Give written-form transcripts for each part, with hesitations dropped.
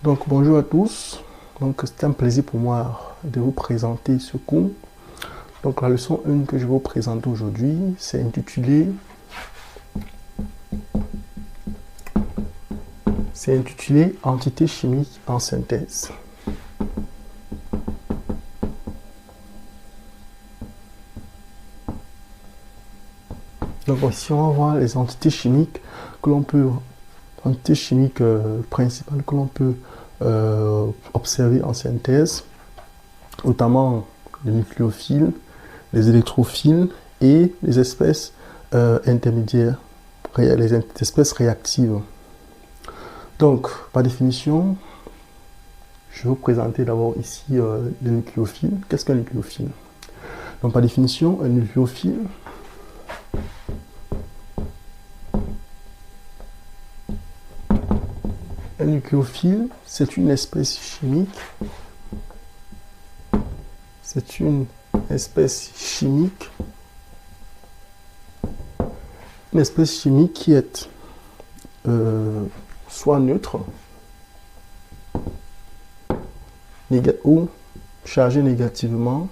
Donc bonjour à tous, donc c'est un plaisir pour moi de vous présenter ce cours. Donc la leçon 1 que je vais vous présenter aujourd'hui, c'est intitulé Entité chimique en synthèse. Donc ici on va voir les entités chimiques que l'on peut, entités chimiques principales que l'on peut observer en synthèse, notamment les nucléophiles, les électrophiles et les espèces intermédiaires, les espèces réactives. Donc, par définition, je vais vous présenter d'abord ici les nucléophiles. Qu'est-ce qu'un nucléophile? Donc, par définition, un nucléophile, c'est une espèce chimique. C'est une espèce chimique. Une espèce chimique qui est soit neutre ou chargée négativement,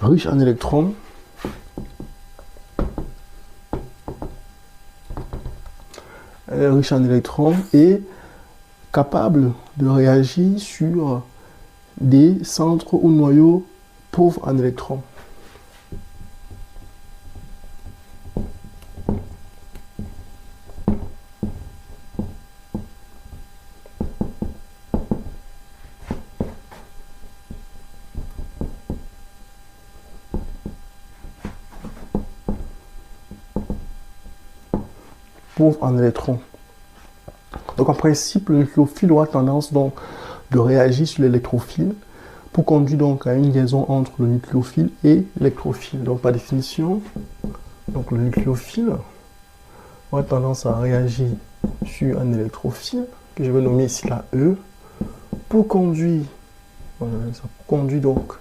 riche en électrons, et capable de réagir sur des centres ou noyaux pauvres en électrons. Pauvres en électrons. Donc en principe, le nucléophile aura tendance donc de réagir sur l'électrophile pour conduire donc à une liaison entre le nucléophile et l'électrophile. Donc par définition, donc le nucléophile aura tendance à réagir sur un électrophile que je vais nommer ici la E pour conduire, donc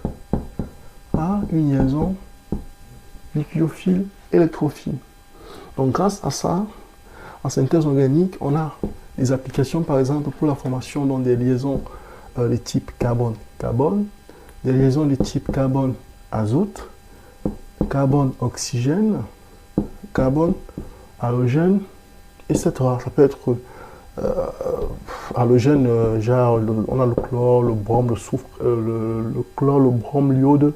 à une liaison nucléophile-électrophile. Donc grâce à ça, en synthèse organique, on a des applications par exemple pour la formation dans des liaisons de type carbone-carbone, des liaisons de type carbone-azote, carbone-oxygène, carbone-halogène, etc. Ça peut être halogène, genre on a le chlore, le brome, le soufre, le chlore, le brome, l'iode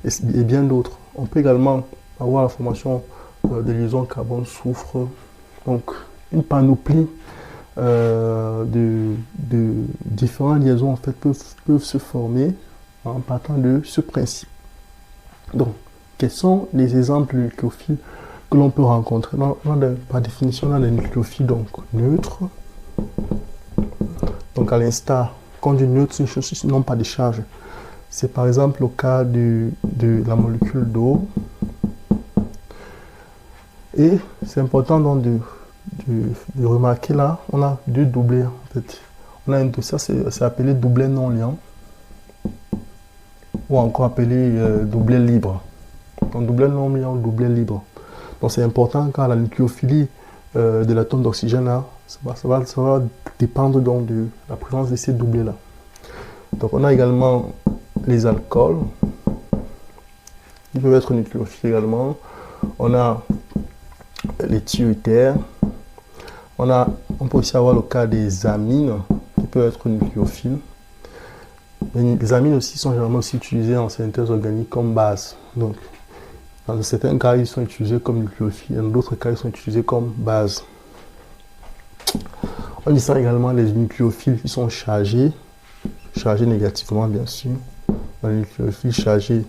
et bien d'autres. On peut également avoir la formation des liaisons carbone-soufre. Donc, une panoplie de différentes liaisons en fait peuvent se former en partant de ce principe. Donc, quels sont les exemples de nucléophiles que l'on peut rencontrer? Par définition, on a des nucléophiles donc neutres. Donc, à l'instar, quand du neutre, c'est une chose qui n'ont pas de charge. C'est par exemple le cas de la molécule d'eau. Et c'est important donc de remarquer là, on a deux doublets en fait. On a ça, c'est appelé doublet non liant, ou encore appelé doublet libre. Donc doublet non liant, doublet libre. Donc c'est important car la nucléophilie de l'atome d'oxygène là, ça va dépendre donc de la présence de ces doublets là. Donc on a également les alcools, ils peuvent être nucléophiles également. On a les thiouréthères. On peut aussi avoir le cas des amines qui peuvent être nucléophiles. Les amines aussi sont généralement aussi utilisées en synthèse organique comme base. Donc, dans certains cas, ils sont utilisés comme nucléophiles. Dans d'autres cas, ils sont utilisés comme base. On distingue également les nucléophiles qui sont chargés négativement, bien sûr. Les nucléophiles chargés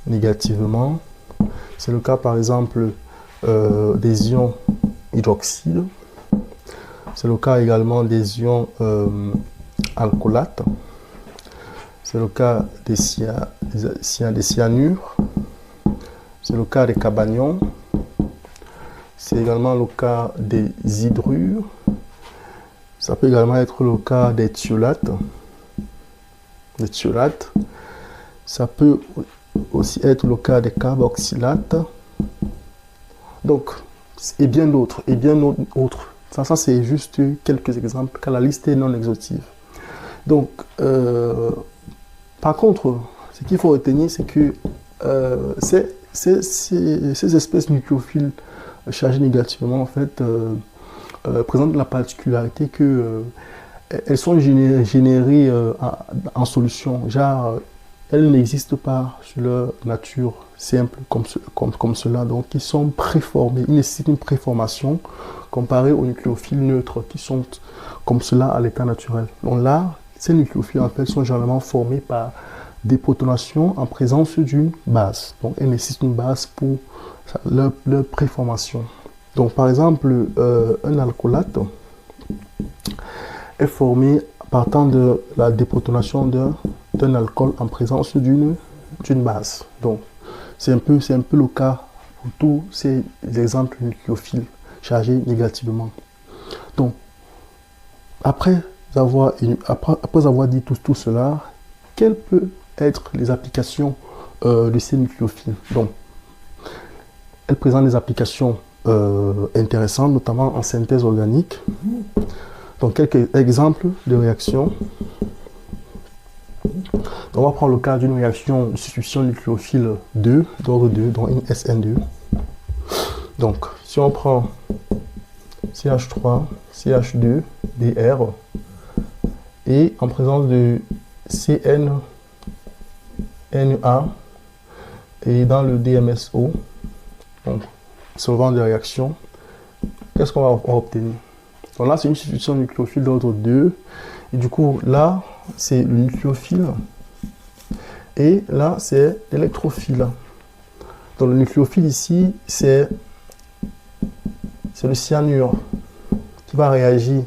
négativement, c'est le cas par exemple des ions hydroxydes. C'est le cas également des ions alcoolates. C'est le cas des cyanures. C'est le cas des carbanions. C'est également le cas des hydrures. Ça peut également être le cas des thiolates. Ça peut aussi être le cas des carboxylates. Donc, et bien d'autres, et bien autres. Ça c'est juste quelques exemples, car la liste est non exhaustive. Donc, par contre, ce qu'il faut retenir, c'est que ces espèces nucléophiles chargées négativement, en fait, présentent la particularité que elles sont générées en solution. Genre, elles n'existent pas sur leur nature simple comme cela. Donc, ils sont préformés. Ils nécessitent une préformation comparée aux nucléophiles neutres qui sont comme cela à l'état naturel. Donc là, ces nucléophiles en fait sont généralement formés par des protonations en présence d'une base. Donc, elles nécessitent une base pour leur préformation. Donc, par exemple, un alcoolate est formé partant de la déprotonation d'un alcool en présence d'une base. Donc, c'est un peu le cas pour tous ces exemples nucléophiles chargés négativement. Donc, après avoir dit tout cela, quelles peuvent être les applications de ces nucléophiles? Donc, elles présentent des applications intéressantes, notamment en synthèse organique. Donc, quelques exemples de réactions. Donc, on va prendre le cas d'une réaction de substitution nucléophile 2, d'ordre 2, donc une SN2. Donc, si on prend CH3, CH2, Br, et en présence de CN, Na, et dans le DMSO, donc, solvant de réaction, qu'est-ce qu'on va obtenir? Donc là, c'est une substitution nucléophile d'ordre 2. Et du coup, là, c'est le nucléophile. Et là, c'est l'électrophile. Donc le nucléophile ici, c'est le cyanure qui va réagir.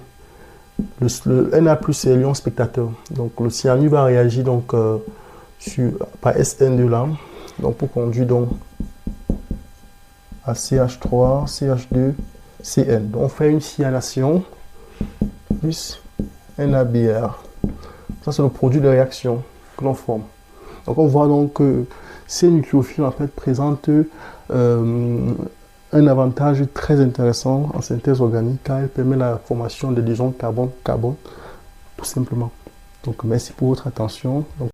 Le Na+, c'est l'ion spectateur. Donc le cyanure va réagir donc, par SN2 là. Donc pour conduire donc à CH3, CH2, Cn. Donc on fait une cyanation plus NaBr. Ça c'est le produit de réaction que l'on forme. Donc on voit donc que ces nucléophiles en fait présentent un avantage très intéressant en synthèse organique car elle permet la formation de liaisons carbone-carbone tout simplement. Donc merci pour votre attention. Donc,